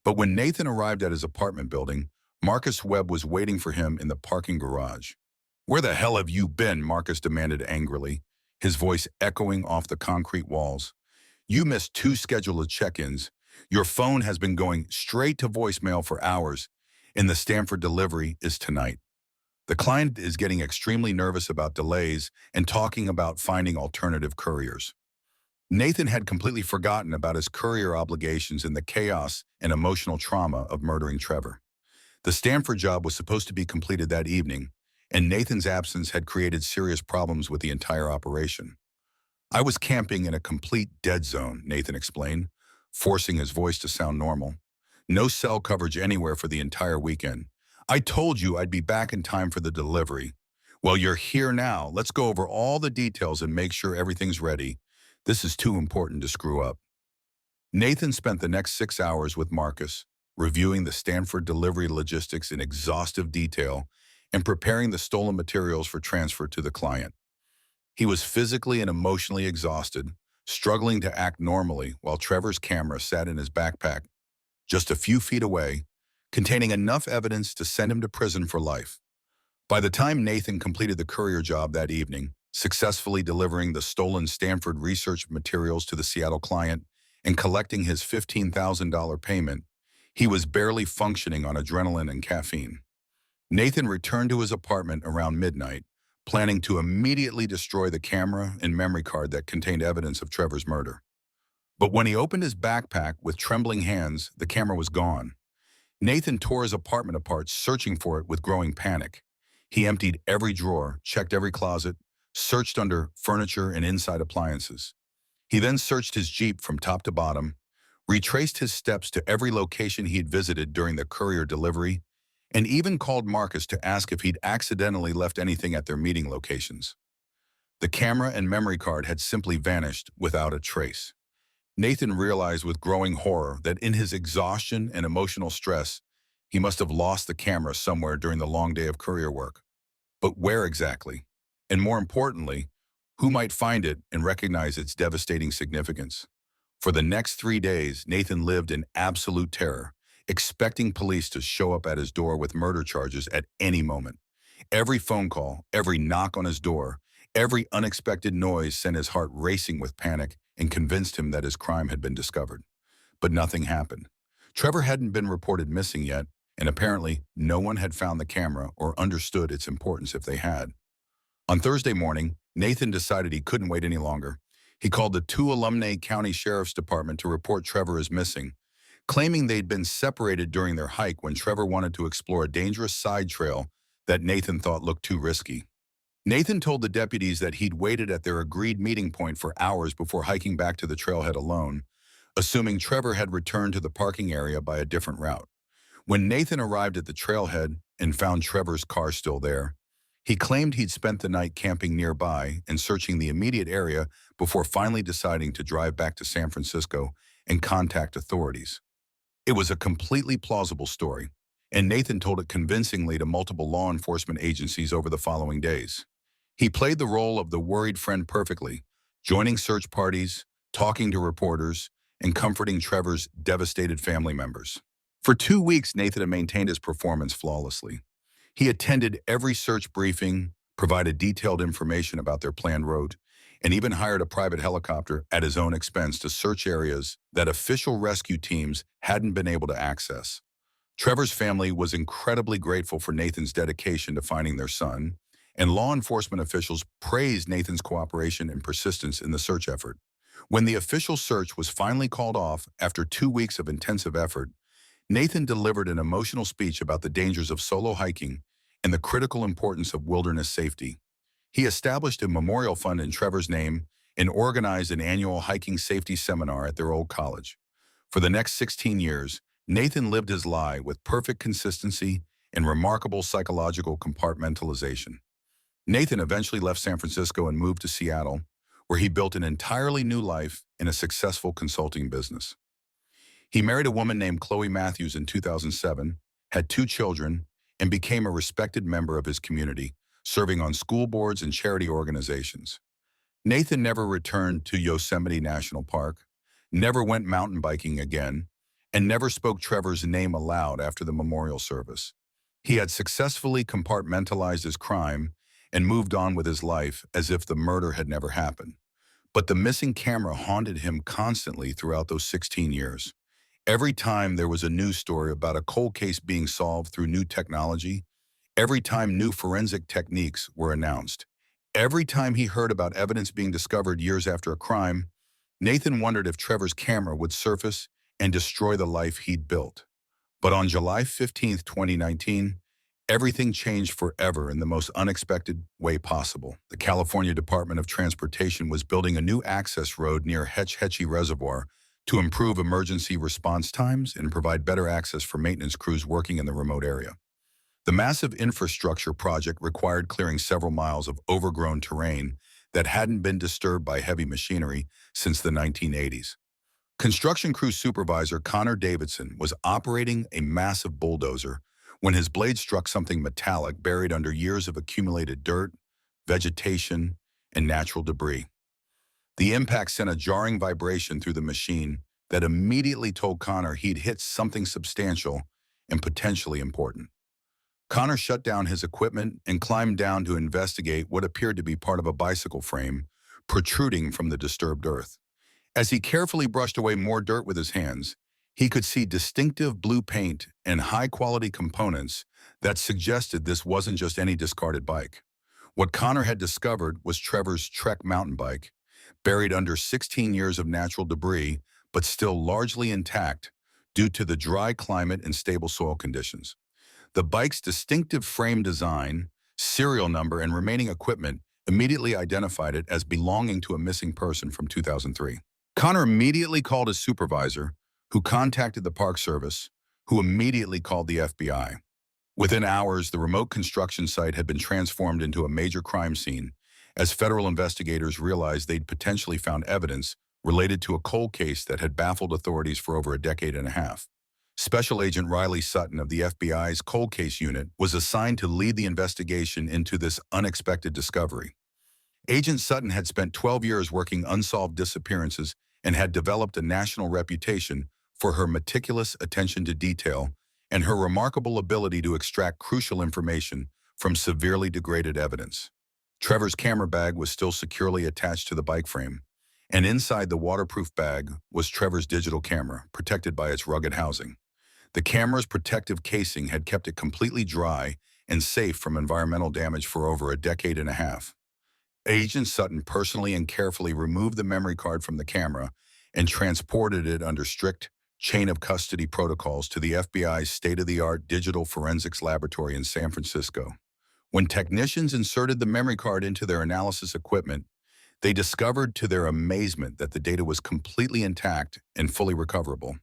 But when Nathan arrived at his apartment building, Marcus Webb was waiting for him in the parking garage. "Where the hell have you been?" Marcus demanded angrily, his voice echoing off the concrete walls. "You missed 2 scheduled check-ins. Your phone has been going straight to voicemail for hours, and the Stanford delivery is tonight. The client is getting extremely nervous about delays and talking about finding alternative couriers." Nathan had completely forgotten about his courier obligations in the chaos and emotional trauma of murdering Trevor. The Stanford job was supposed to be completed that evening, and Nathan's absence had created serious problems with the entire operation. "I was camping in a complete dead zone," Nathan explained, forcing his voice to sound normal. "No cell coverage anywhere for the entire weekend. I told you I'd be back in time for the delivery. Well, you're here now. Let's go over all the details and make sure everything's ready. This is too important to screw up." Nathan spent the next 6 hours with Marcus, reviewing the Stanford delivery logistics in exhaustive detail and preparing the stolen materials for transfer to the client. He was physically and emotionally exhausted, struggling to act normally while Trevor's camera sat in his backpack, just a few feet away, containing enough evidence to send him to prison for life. By the time Nathan completed the courier job that evening, successfully delivering the stolen Stanford research materials to the Seattle client and collecting his $15,000 payment, he was barely functioning on adrenaline and caffeine. Nathan returned to his apartment around midnight, planning to immediately destroy the camera and memory card that contained evidence of Trevor's murder. But when he opened his backpack with trembling hands, the camera was gone. Nathan tore his apartment apart, searching for it with growing panic. He emptied every drawer, checked every closet, searched under furniture and inside appliances. He then searched his Jeep from top to bottom, retraced his steps to every location he'd visited during the courier delivery, and even called Marcus to ask if he'd accidentally left anything at their meeting locations. The camera and memory card had simply vanished without a trace. Nathan realized with growing horror that in his exhaustion and emotional stress, he must have lost the camera somewhere during the long day of courier work. But where exactly? And more importantly, who might find it and recognize its devastating significance? For the next 3 days, Nathan lived in absolute terror, expecting police to show up at his door with murder charges at any moment. Every phone call, every knock on his door, every unexpected noise sent his heart racing with panic and convinced him that his crime had been discovered. But nothing happened. Trevor hadn't been reported missing yet, and apparently no one had found the camera or understood its importance if they had. On Thursday morning, Nathan decided he couldn't wait any longer. He called the Tuolumne County Sheriff's Department to report Trevor as missing, claiming they'd been separated during their hike when Trevor wanted to explore a dangerous side trail that Nathan thought looked too risky. Nathan told the deputies that he'd waited at their agreed meeting point for hours before hiking back to the trailhead alone, assuming Trevor had returned to the parking area by a different route. When Nathan arrived at the trailhead and found Trevor's car still there, he claimed he'd spent the night camping nearby and searching the immediate area before finally deciding to drive back to San Francisco and contact authorities. It was a completely plausible story, and Nathan told it convincingly to multiple law enforcement agencies over the following days. He played the role of the worried friend perfectly, joining search parties, talking to reporters, and comforting Trevor's devastated family members. For 2 weeks, Nathan had maintained his performance flawlessly. He attended every search briefing, provided detailed information about their planned route, and even hired a private helicopter at his own expense to search areas that official rescue teams hadn't been able to access. Trevor's family was incredibly grateful for Nathan's dedication to finding their son, and law enforcement officials praised Nathan's cooperation and persistence in the search effort. When the official search was finally called off after 2 weeks of intensive effort, Nathan delivered an emotional speech about the dangers of solo hiking and the critical importance of wilderness safety. He established a memorial fund in Trevor's name and organized an annual hiking safety seminar at their old college. For the next 16 years, Nathan lived his lie with perfect consistency and remarkable psychological compartmentalization. Nathan eventually left San Francisco and moved to Seattle, where he built an entirely new life in a successful consulting business. He married a woman named Chloe Matthews in 2007, had 2 children, and became a respected member of his community, serving on school boards and charity organizations. Nathan never returned to Yosemite National Park, never went mountain biking again, and never spoke Trevor's name aloud after the memorial service. He had successfully compartmentalized his crime and moved on with his life as if the murder had never happened. But the missing camera haunted him constantly throughout those 16 years. Every time there was a news story about a cold case being solved through new technology, every time new forensic techniques were announced, every time he heard about evidence being discovered years after a crime, Nathan wondered if Trevor's camera would surface and destroy the life he'd built. But on July 15, 2019, everything changed forever in the most unexpected way possible. The California Department of Transportation was building a new access road near Hetch Hetchy Reservoir to improve emergency response times and provide better access for maintenance crews working in the remote area. The massive infrastructure project required clearing several miles of overgrown terrain that hadn't been disturbed by heavy machinery since the 1980s. Construction crew supervisor Connor Davidson was operating a massive bulldozer when his blade struck something metallic buried under years of accumulated dirt, vegetation, and natural debris. The impact sent a jarring vibration through the machine that immediately told Connor he'd hit something substantial and potentially important. Connor shut down his equipment and climbed down to investigate what appeared to be part of a bicycle frame protruding from the disturbed earth. As he carefully brushed away more dirt with his hands, he could see distinctive blue paint and high-quality components that suggested this wasn't just any discarded bike. What Connor had discovered was Trevor's Trek mountain bike, buried under 16 years of natural debris, but still largely intact due to the dry climate and stable soil conditions. The bike's distinctive frame design, serial number, and remaining equipment immediately identified it as belonging to a missing person from 2003. Connor immediately called his supervisor, who contacted the Park Service, who immediately called the FBI. Within hours, the remote construction site had been transformed into a major crime scene, as federal investigators realized they'd potentially found evidence related to a cold case that had baffled authorities for over a decade and a half. Special Agent Riley Sutton of the FBI's Cold Case Unit was assigned to lead the investigation into this unexpected discovery. Agent Sutton had spent 12 years working unsolved disappearances and had developed a national reputation for her meticulous attention to detail and her remarkable ability to extract crucial information from severely degraded evidence. Trevor's camera bag was still securely attached to the bike frame, and inside the waterproof bag was Trevor's digital camera, protected by its rugged housing. The camera's protective casing had kept it completely dry and safe from environmental damage for over a decade and a half. Agent Sutton personally and carefully removed the memory card from the camera and transported it under strict chain of custody protocols to the FBI's state-of-the-art digital forensics laboratory in San Francisco. When technicians inserted the memory card into their analysis equipment, they discovered to their amazement that the data was completely intact and fully recoverable.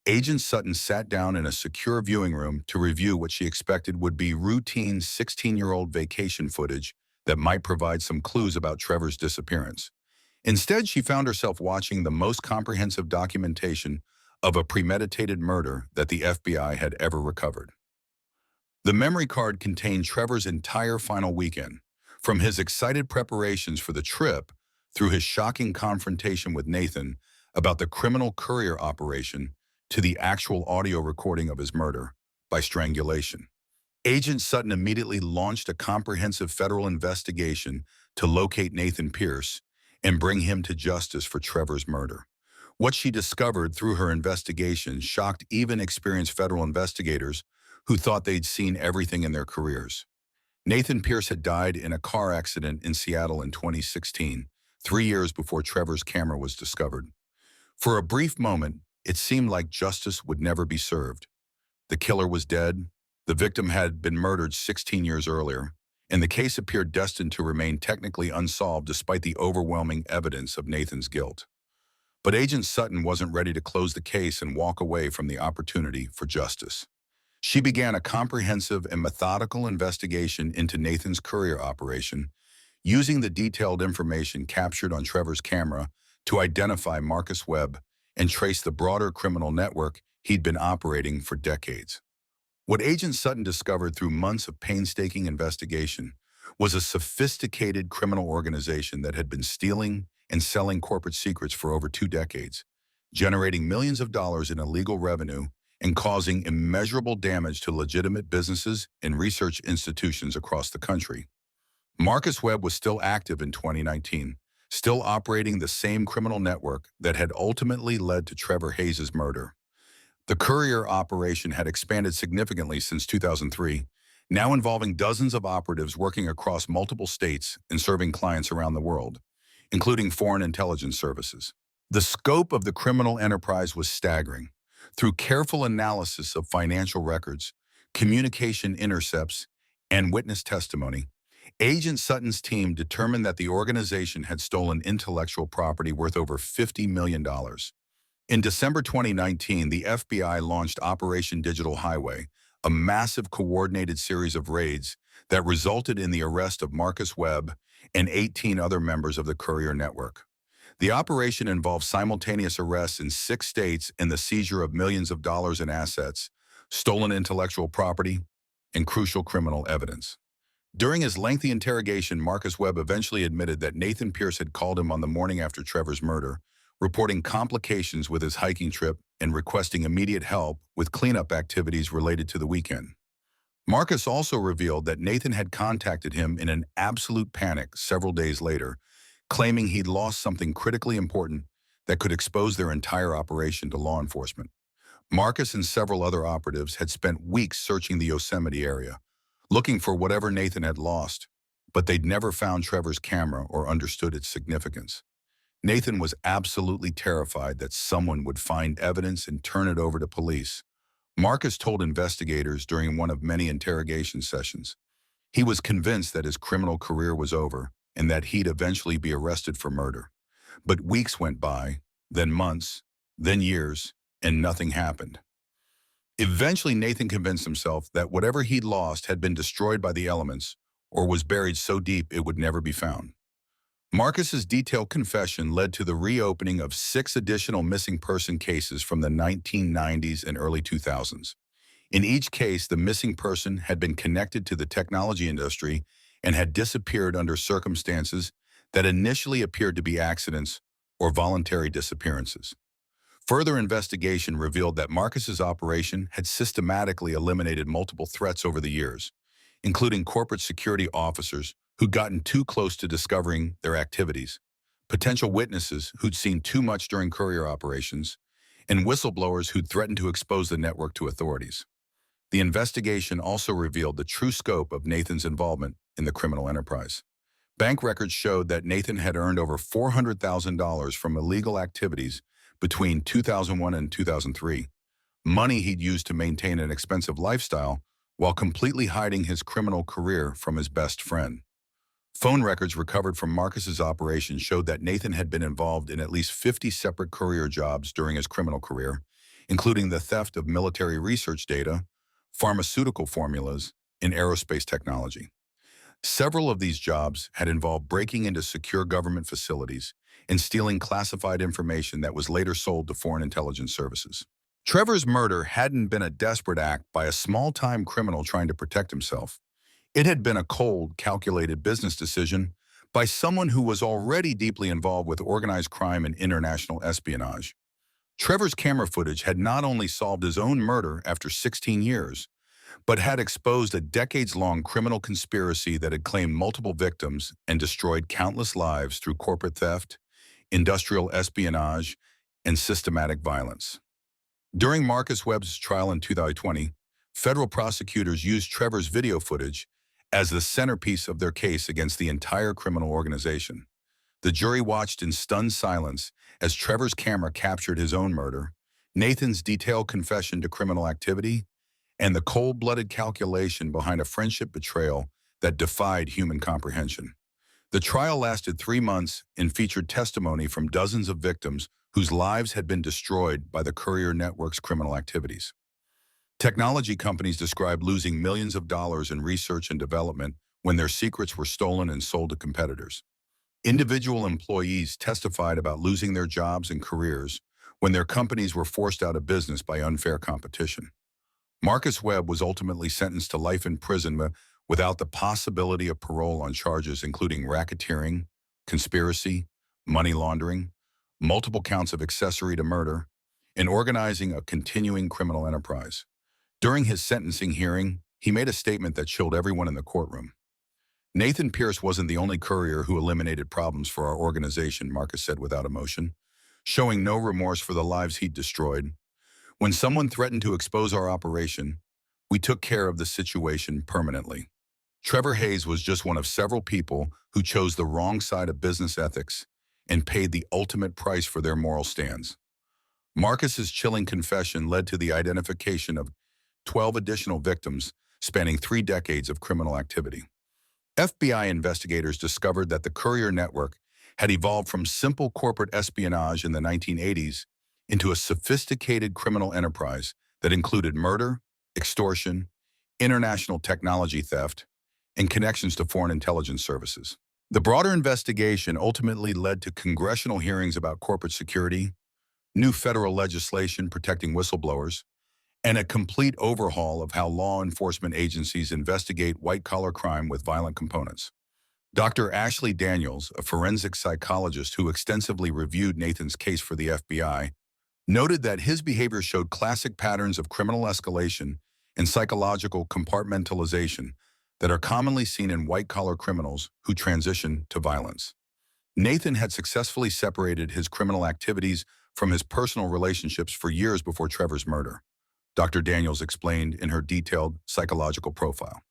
Agent Sutton sat down in a secure viewing room to review what she expected would be routine 16-year-old vacation footage that might provide some clues about Trevor's disappearance. Instead, she found herself watching the most comprehensive documentation of a premeditated murder that the FBI had ever recovered. The memory card contained Trevor's entire final weekend, from his excited preparations for the trip through his shocking confrontation with Nathan about the criminal courier operation to the actual audio recording of his murder by strangulation. Agent Sutton immediately launched a comprehensive federal investigation to locate Nathan Pierce and bring him to justice for Trevor's murder. What she discovered through her investigation shocked even experienced federal investigators who thought they'd seen everything in their careers. Nathan Pierce had died in a car accident in Seattle in 2016, 3 years before Trevor's camera was discovered. For a brief moment, it seemed like justice would never be served. The killer was dead, the victim had been murdered 16 years earlier, and the case appeared destined to remain technically unsolved despite the overwhelming evidence of Nathan's guilt. But Agent Sutton wasn't ready to close the case and walk away from the opportunity for justice. She began a comprehensive and methodical investigation into Nathan's courier operation, using the detailed information captured on Trevor's camera to identify Marcus Webb and trace the broader criminal network he'd been operating for decades. What Agent Sutton discovered through months of painstaking investigation was a sophisticated criminal organization that had been stealing and selling corporate secrets for over 2 decades, generating millions of dollars in illegal revenue and causing immeasurable damage to legitimate businesses and research institutions across the country. Marcus Webb was still active in 2019, still operating the same criminal network that had ultimately led to Trevor Hayes' murder. The courier operation had expanded significantly since 2003, now involving dozens of operatives working across multiple states and serving clients around the world, including foreign intelligence services. The scope of the criminal enterprise was staggering. Through careful analysis of financial records, communication intercepts, and witness testimony, Agent Sutton's team determined that the organization had stolen intellectual property worth over $50 million. In December 2019, the FBI launched Operation Digital Highway, a massive coordinated series of raids that resulted in the arrest of Marcus Webb and 18 other members of the courier network. The operation involved simultaneous arrests in 6 states and the seizure of millions of dollars in assets, stolen intellectual property, and crucial criminal evidence. During his lengthy interrogation, Marcus Webb eventually admitted that Nathan Pierce had called him on the morning after Trevor's murder, reporting complications with his hiking trip and requesting immediate help with cleanup activities related to the weekend. Marcus also revealed that Nathan had contacted him in an absolute panic several days later, claiming he'd lost something critically important that could expose their entire operation to law enforcement. Marcus and several other operatives had spent weeks searching the Yosemite area, looking for whatever Nathan had lost. but they'd never found Trevor's camera or understood its significance. Nathan was absolutely terrified that someone would find evidence and turn it over to police. Marcus told investigators during one of many interrogation sessions he was convinced that his criminal career was over and that he'd eventually be arrested for murder. But weeks went by, then months, then years, and nothing happened. Eventually, Nathan convinced himself that whatever he'd lost had been destroyed by the elements or was buried so deep it would never be found. Marcus's detailed confession led to the reopening of 6 additional missing person cases from the 1990s and early 2000s. In each case, the missing person had been connected to the technology industry and had disappeared under circumstances that initially appeared to be accidents or voluntary disappearances. Further investigation revealed that Marcus's operation had systematically eliminated multiple threats over the years, including corporate security officers who'd gotten too close to discovering their activities, potential witnesses who'd seen too much during courier operations, and whistleblowers who'd threatened to expose the network to authorities. The investigation also revealed the true scope of Nathan's involvement in the criminal enterprise. Bank records showed that Nathan had earned over $400,000 from illegal activities between 2001 and 2003, money he'd used to maintain an expensive lifestyle while completely hiding his criminal career from his best friend. Phone records recovered from Marcus's operation showed that Nathan had been involved in at least 50 separate courier jobs during his criminal career, including the theft of military research data, pharmaceutical formulas, and aerospace technology. Several of these jobs had involved breaking into secure government facilities and stealing classified information that was later sold to foreign intelligence services. Trevor's murder hadn't been a desperate act by a small-time criminal trying to protect himself. It had been a cold, calculated business decision by someone who was already deeply involved with organized crime and international espionage. Trevor's camera footage had not only solved his own murder after 16 years, but had exposed a decades-long criminal conspiracy that had claimed multiple victims and destroyed countless lives through corporate theft, industrial espionage, and systematic violence. During Marcus Webb's trial in 2020, federal prosecutors used Trevor's video footage as the centerpiece of their case against the entire criminal organization. The jury watched in stunned silence as Trevor's camera captured his own murder, Nathan's detailed confession to criminal activity, and the cold-blooded calculation behind a friendship betrayal that defied human comprehension. The trial lasted 3 months and featured testimony from dozens of victims whose lives had been destroyed by the courier network's criminal activities. Technology companies described losing millions of dollars in research and development when their secrets were stolen and sold to competitors. Individual employees testified about losing their jobs and careers when their companies were forced out of business by unfair competition. Marcus Webb was ultimately sentenced to life in prison without the possibility of parole on charges including racketeering, conspiracy, money laundering, multiple counts of accessory to murder, and organizing a continuing criminal enterprise. During his sentencing hearing, he made a statement that chilled everyone in the courtroom. Nathan Pierce wasn't the only courier who eliminated problems for our organization, Marcus said without emotion, showing no remorse for the lives he'd destroyed. When someone threatened to expose our operation, we took care of the situation permanently. Trevor Hayes was just one of several people who chose the wrong side of business ethics and paid the ultimate price for their moral stands. Marcus's chilling confession led to the identification of 12 additional victims spanning 3 decades of criminal activity. FBI investigators discovered that the courier network had evolved from simple corporate espionage in the 1980s into a sophisticated criminal enterprise that included murder, extortion, international technology theft, and connections to foreign intelligence services. The broader investigation ultimately led to congressional hearings about corporate security, new federal legislation protecting whistleblowers, and a complete overhaul of how law enforcement agencies investigate white-collar crime with violent components. Dr. Ashley Daniels, a forensic psychologist who extensively reviewed Nathan's case for the FBI, noted that his behavior showed classic patterns of criminal escalation and psychological compartmentalization that are commonly seen in white-collar criminals who transition to violence. Nathan had successfully separated his criminal activities from his personal relationships for years before Trevor's murder, Dr. Daniels explained in her detailed psychological profile.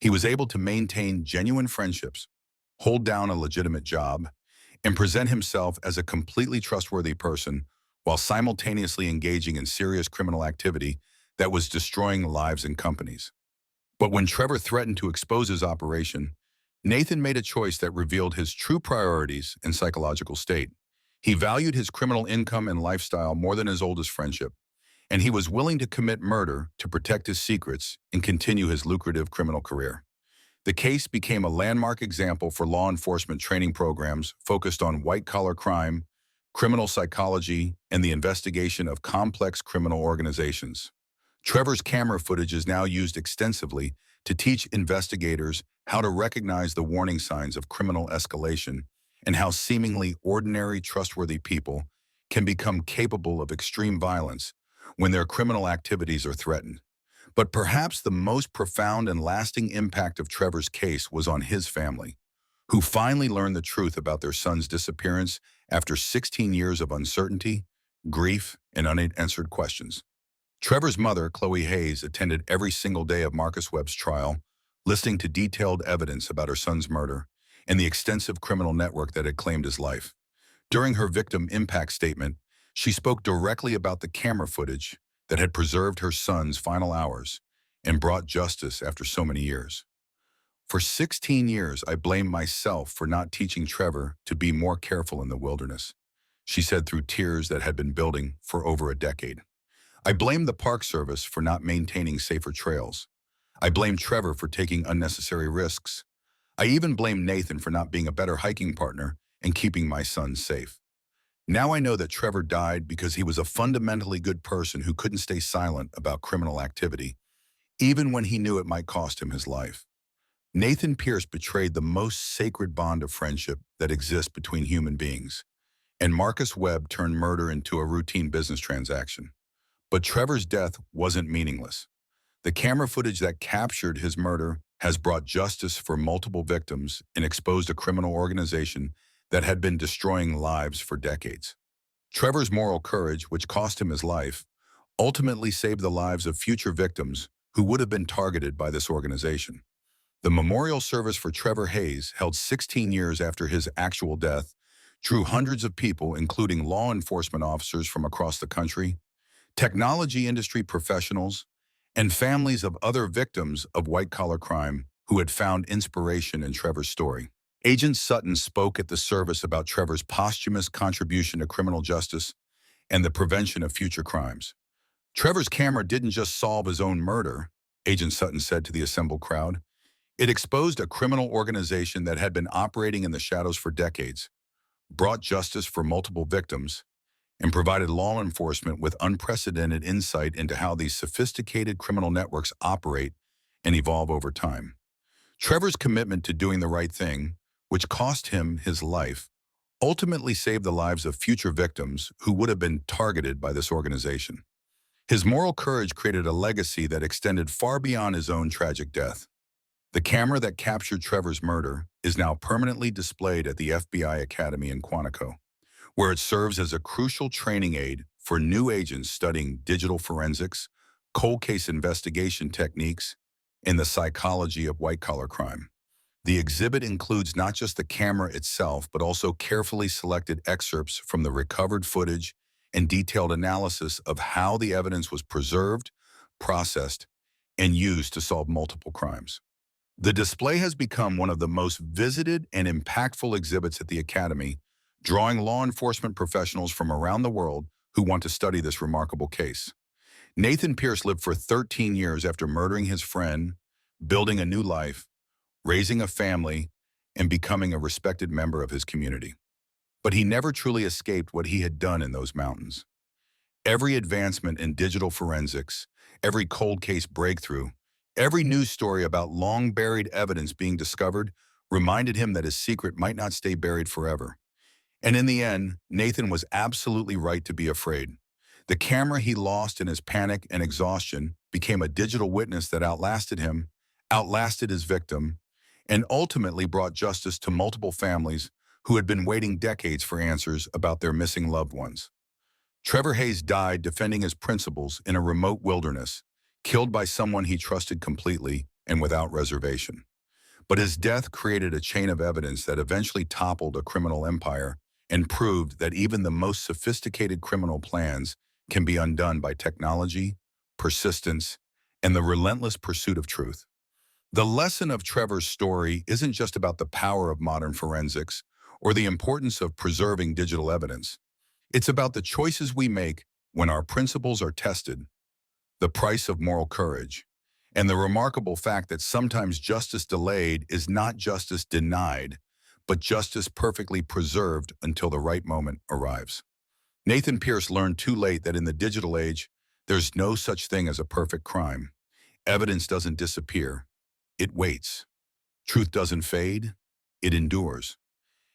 He was able to maintain genuine friendships, hold down a legitimate job, and present himself as a completely trustworthy person while simultaneously engaging in serious criminal activity that was destroying lives and companies. But when Trevor threatened to expose his operation, Nathan made a choice that revealed his true priorities and psychological state. He valued his criminal income and lifestyle more than his oldest friendship, and he was willing to commit murder to protect his secrets and continue his lucrative criminal career. The case became a landmark example for law enforcement training programs focused on white-collar crime, criminal psychology, and the investigation of complex criminal organizations. Trevor's camera footage is now used extensively to teach investigators how to recognize the warning signs of criminal escalation and how seemingly ordinary, trustworthy people can become capable of extreme violence when their criminal activities are threatened. But perhaps the most profound and lasting impact of Trevor's case was on his family, who finally learned the truth about their son's disappearance after 16 years of uncertainty, grief, and unanswered questions. Trevor's mother, Chloe Hayes, attended every single day of Marcus Webb's trial, listening to detailed evidence about her son's murder and the extensive criminal network that had claimed his life. During her victim impact statement, she spoke directly about the camera footage that had preserved her son's final hours and brought justice after so many years. For 16 years, I blamed myself for not teaching Trevor to be more careful in the wilderness, she said through tears that had been building for over a decade. I blamed the Park Service for not maintaining safer trails. I blamed Trevor for taking unnecessary risks. I even blamed Nathan for not being a better hiking partner and keeping my son safe. Now I know that Trevor died because he was a fundamentally good person who couldn't stay silent about criminal activity, even when he knew it might cost him his life. Nathan Pierce betrayed the most sacred bond of friendship that exists between human beings, and Marcus Webb turned murder into a routine business transaction. But Trevor's death wasn't meaningless. The camera footage that captured his murder has brought justice for multiple victims and exposed a criminal organization that had been destroying lives for decades. Trevor's moral courage, which cost him his life, ultimately saved the lives of future victims who would have been targeted by this organization. The memorial service for Trevor Hayes, held 16 years after his actual death, drew hundreds of people, including law enforcement officers from across the country, technology industry professionals, and families of other victims of white-collar crime who had found inspiration in Trevor's story. Agent Sutton spoke at the service about Trevor's posthumous contribution to criminal justice and the prevention of future crimes. Trevor's camera didn't just solve his own murder, Agent Sutton said to the assembled crowd. It exposed a criminal organization that had been operating in the shadows for decades, brought justice for multiple victims, and provided law enforcement with unprecedented insight into how these sophisticated criminal networks operate and evolve over time. Trevor's commitment to doing the right thing, which cost him his life, ultimately saved the lives of future victims who would have been targeted by this organization. His moral courage created a legacy that extended far beyond his own tragic death. The camera that captured Trevor's murder is now permanently displayed at the FBI Academy in Quantico, where it serves as a crucial training aid for new agents studying digital forensics, cold case investigation techniques, and the psychology of white-collar crime. The exhibit includes not just the camera itself, but also carefully selected excerpts from the recovered footage and detailed analysis of how the evidence was preserved, processed, and used to solve multiple crimes. The display has become one of the most visited and impactful exhibits at the Academy, drawing law enforcement professionals from around the world who want to study this remarkable case. Nathan Pierce lived for 13 years after murdering his friend, building a new life, raising a family, and becoming a respected member of his community. But he never truly escaped what he had done in those mountains. Every advancement in digital forensics, every cold case breakthrough, every news story about long-buried evidence being discovered reminded him that his secret might not stay buried forever. And in the end, Nathan was absolutely right to be afraid. The camera he lost in his panic and exhaustion became a digital witness that outlasted him, outlasted his victim, and ultimately brought justice to multiple families who had been waiting decades for answers about their missing loved ones. Trevor Hayes died defending his principles in a remote wilderness, killed by someone he trusted completely and without reservation. But his death created a chain of evidence that eventually toppled a criminal empire and proved that even the most sophisticated criminal plans can be undone by technology, persistence, and the relentless pursuit of truth. The lesson of Trevor's story isn't just about the power of modern forensics or the importance of preserving digital evidence. It's about the choices we make when our principles are tested, the price of moral courage, and the remarkable fact that sometimes justice delayed is not justice denied, but justice perfectly preserved until the right moment arrives. Nathan Pierce learned too late that in the digital age, there's no such thing as a perfect crime. Evidence doesn't disappear. It waits. Truth doesn't fade. It endures.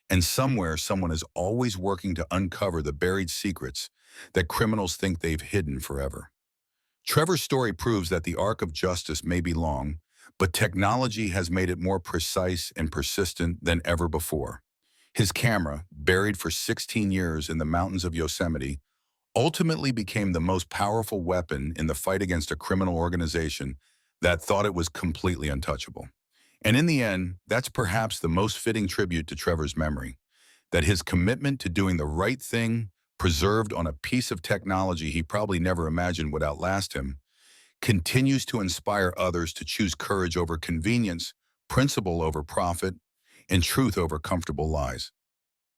And somewhere, someone is always working to uncover the buried secrets that criminals think they've hidden forever. Trevor's story proves that the arc of justice may be long, but technology has made it more precise and persistent than ever before. His camera, buried for 16 years in the mountains of Yosemite, ultimately became the most powerful weapon in the fight against a criminal organization that thought it was completely untouchable. And in the end, that's perhaps the most fitting tribute to Trevor's memory, that his commitment to doing the right thing, preserved on a piece of technology he probably never imagined would outlast him, continues to inspire others to choose courage over convenience, principle over profit, and truth over comfortable lies.